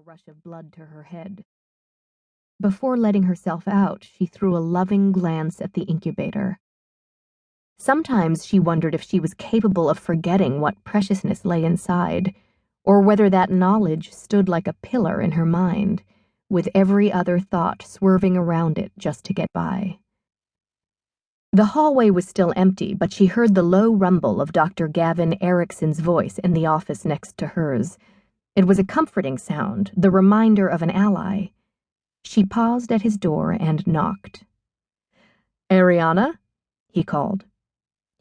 rush of blood to her head. Before letting herself out, she threw a loving glance at the incubator. Sometimes she wondered if she was capable of forgetting what preciousness lay inside, or whether that knowledge stood like a pillar in her mind, with every other thought swerving around it just to get by. The hallway was still empty, but she heard the low rumble of Dr. Gavin Erickson's voice in the office next to hers. It was a comforting sound, the reminder of an ally. She paused at his door and knocked. "Arianna?" he called.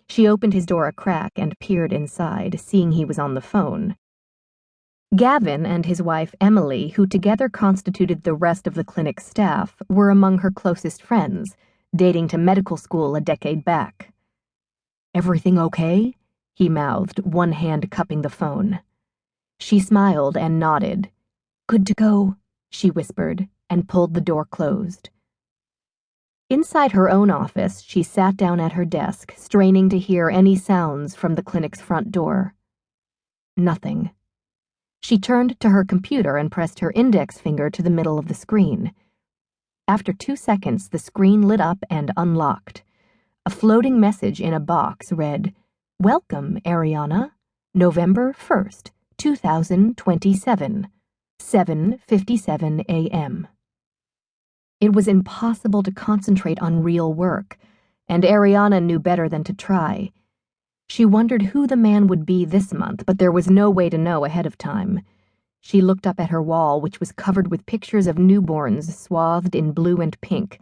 She opened his door a crack and peered inside, seeing he was on the phone. Gavin and his wife Emily, who together constituted the rest of the clinic's staff, were among her closest friends, dating to medical school a decade back. "Everything okay?" he mouthed, one hand cupping the phone. She smiled and nodded. "Good to go," she whispered, and pulled the door closed. Inside her own office, she sat down at her desk, straining to hear any sounds from the clinic's front door. Nothing. She turned to her computer and pressed her index finger to the middle of the screen. After 2 seconds, the screen lit up and unlocked. A floating message in a box read, "Welcome, Arianna, November 1st, 2027, 7:57 a.m. It was impossible to concentrate on real work, and Arianna knew better than to try. She wondered who the man would be this month, but there was no way to know ahead of time. She looked up at her wall, which was covered with pictures of newborns swathed in blue and pink,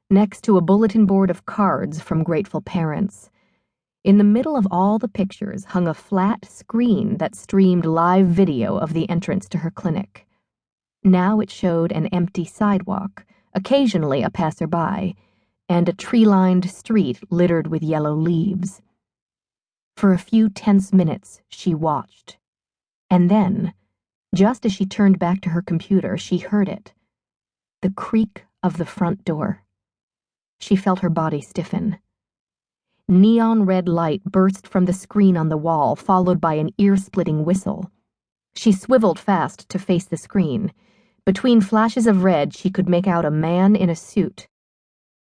next to a bulletin board of cards from grateful parents. In the middle of all the pictures hung a flat screen that streamed live video of the entrance to her clinic. Now it showed an empty sidewalk, occasionally a passerby, and a tree-lined street littered with yellow leaves. For a few tense minutes, she watched. And then, just as she turned back to her computer, she heard it. The creak of the front door. She felt her body stiffen. Neon red light burst from the screen on the wall, followed by an ear-splitting whistle. She swiveled fast to face the screen. Between flashes of red, she could make out a man in a suit.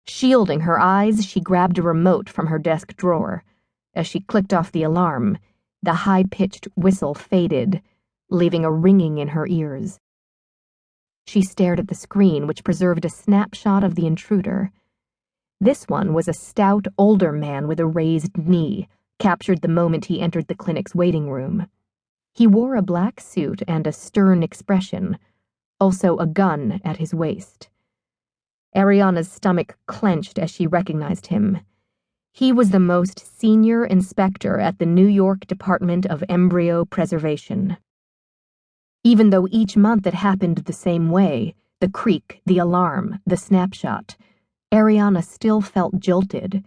Shielding her eyes, she grabbed a remote from her desk drawer. As she clicked off the alarm, the high-pitched whistle faded, leaving a ringing in her ears. She stared at the screen, which preserved a snapshot of the intruder. This one was a stout, older man with a raised knee, captured the moment he entered the clinic's waiting room. He wore a black suit and a stern expression, also a gun at his waist. Arianna's stomach clenched as she recognized him. He was the most senior inspector at the New York Department of Embryo Preservation. Even though each month it happened the same way, the creak, the alarm, the snapshot, Arianna still felt jolted.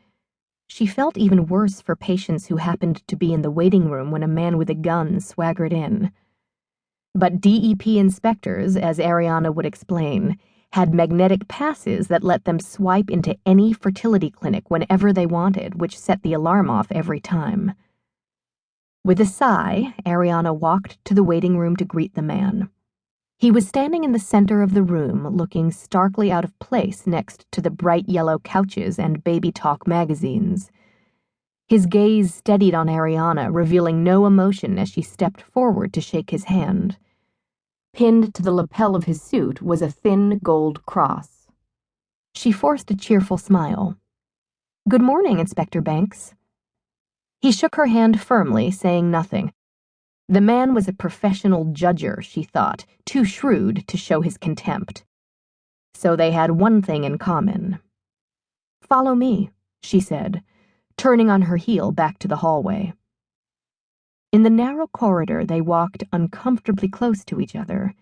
She felt even worse for patients who happened to be in the waiting room when a man with a gun swaggered in. But DEP inspectors, as Arianna would explain, had magnetic passes that let them swipe into any fertility clinic whenever they wanted, which set the alarm off every time. With a sigh, Arianna walked to the waiting room to greet the man. He was standing in the center of the room, looking starkly out of place next to the bright yellow couches and baby talk magazines. His gaze steadied on Arianna, revealing no emotion as she stepped forward to shake his hand. Pinned to the lapel of his suit was a thin gold cross. She forced a cheerful smile. "Good morning, Inspector Banks." He shook her hand firmly, saying nothing. The man was a professional judger, she thought, too shrewd to show his contempt. So they had one thing in common. "Follow me," she said, turning on her heel back to the hallway. In the narrow corridor, they walked uncomfortably close to each other.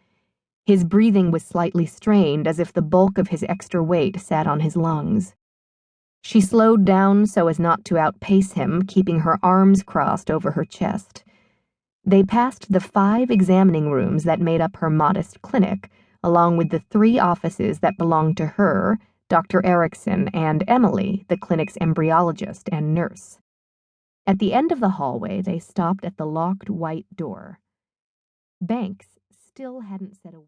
His breathing was slightly strained, as if the bulk of his extra weight sat on his lungs. She slowed down so as not to outpace him, keeping her arms crossed over her chest. They passed the 5 examining rooms that made up her modest clinic, along with the 3 offices that belonged to her, Dr. Erickson, and Emily, the clinic's embryologist and nurse. At the end of the hallway, they stopped at the locked white door. Banks still hadn't said a word.